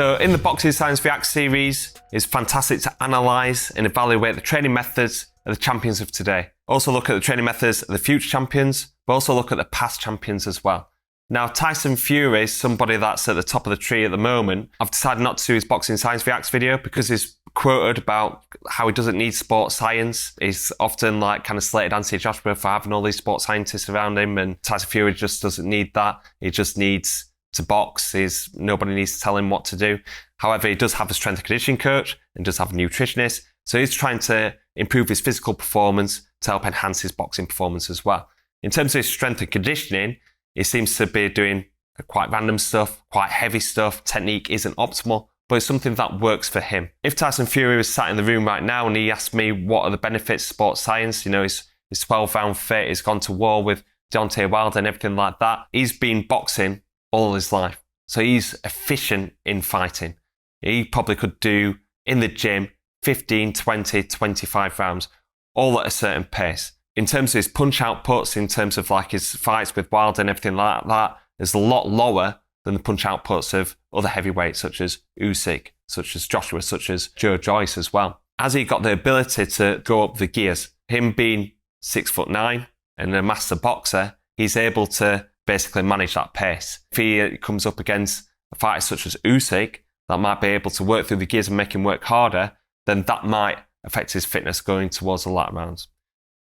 So in the Boxing Science React series, it's fantastic to analyse and evaluate the training methods of the champions of today. Also look at the training methods of the future champions, but also look at the past champions as well. Now, Tyson Fury is somebody that's at the top of the tree at the moment. I've decided not to do his Boxing Science Reacts video because he's quoted about how he doesn't need sports science. He's often kind of slated Anthony Joshua for having all these sports scientists around him, and Tyson Fury just doesn't need that. He just needs to box. Nobody needs to tell him what to do. However, he does have a strength and conditioning coach and does have a nutritionist. So he's trying to improve his physical performance to help enhance his boxing performance as well. In terms of his strength and conditioning, he seems to be doing quite random stuff, quite heavy stuff. Technique isn't optimal, but it's something that works for him. If Tyson Fury was sat in the room right now and he asked me what are the benefits of sports science, he's 12-round fit, he's gone to war with Deontay Wilder and everything like that. He's been boxing all his life. So he's efficient in fighting. He probably could do in the gym 15, 20, 25 rounds, all at a certain pace. In terms of his punch outputs, in terms of his fights with Wilder and everything like that, is a lot lower than the punch outputs of other heavyweights such as Usyk, such as Joshua, such as Joe Joyce as well. Has he got the ability to go up the gears? Him being 6'9" and a master boxer, he's able to basically manage that pace. If he comes up against a fighter such as Usyk that might be able to work through the gears and make him work harder, then that might affect his fitness going towards the latter rounds.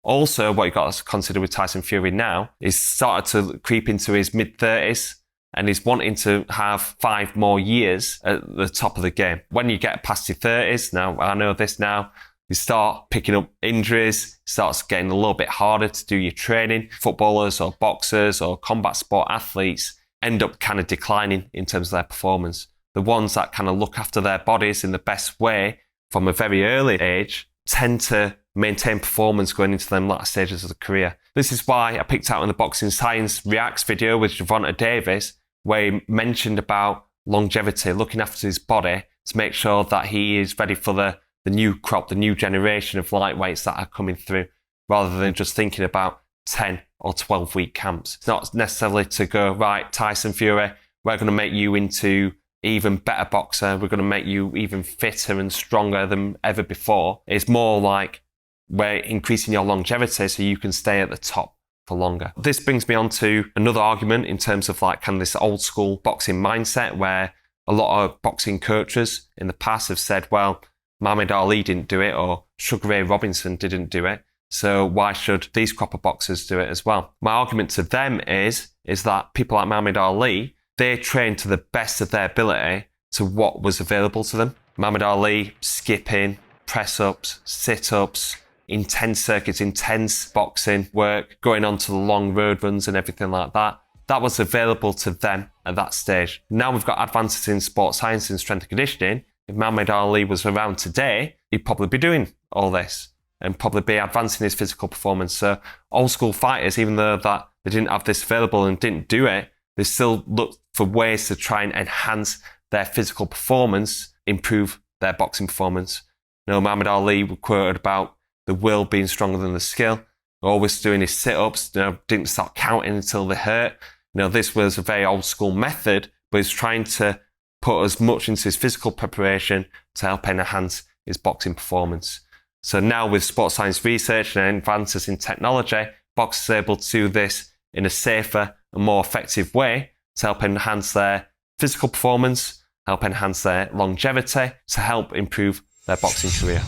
Also, what you've got to consider with Tyson Fury now is started to creep into his mid-30s and he's wanting to have 5 more years at the top of the game. When you get past your 30s, now I know this now, you start picking up injuries, starts getting a little bit harder to do your training. Footballers or boxers or combat sport athletes end up kind of declining in terms of their performance. The ones that kind of look after their bodies in the best way from a very early age tend to maintain performance going into them latter stages of the career. This is why I picked out in the Boxing Science Reacts video with Gervonta Davis, where he mentioned about longevity, looking after his body to make sure that he is ready for the new crop, the new generation of lightweights that are coming through, rather than just thinking about 10 or 12 week camps. It's not necessarily to go, right, Tyson Fury, we're going to make you into even better boxer, we're going to make you even fitter and stronger than ever before. It's more like we're increasing your longevity so you can stay at the top for longer. This brings me on to another argument in terms of kind of this old school boxing mindset where a lot of boxing coaches in the past have said, well, Muhammad Ali didn't do it or Sugar Ray Robinson didn't do it, so why should these crop of boxers do it as well? My argument to them is that people like Muhammad Ali, they trained to the best of their ability to what was available to them. Muhammad Ali, skipping, press-ups, sit-ups, intense circuits, intense boxing work, going on to the long road runs and everything like that. That was available to them at that stage. Now we've got advances in sports science and strength and conditioning. If Muhammad Ali was around today, he'd probably be doing all this and probably be advancing his physical performance. So old school fighters, even though that they didn't have this available and didn't do it, they still look for ways to try and enhance their physical performance, improve their boxing performance. Muhammad Ali was quoted about the will being stronger than the skill, always doing his sit-ups, didn't start counting until they hurt. This was a very old school method, but he's trying to put as much into his physical preparation to help enhance his boxing performance. So now with sports science research and advances in technology, boxers are able to do this in a safer and more effective way to help enhance their physical performance, help enhance their longevity, to help improve their boxing career.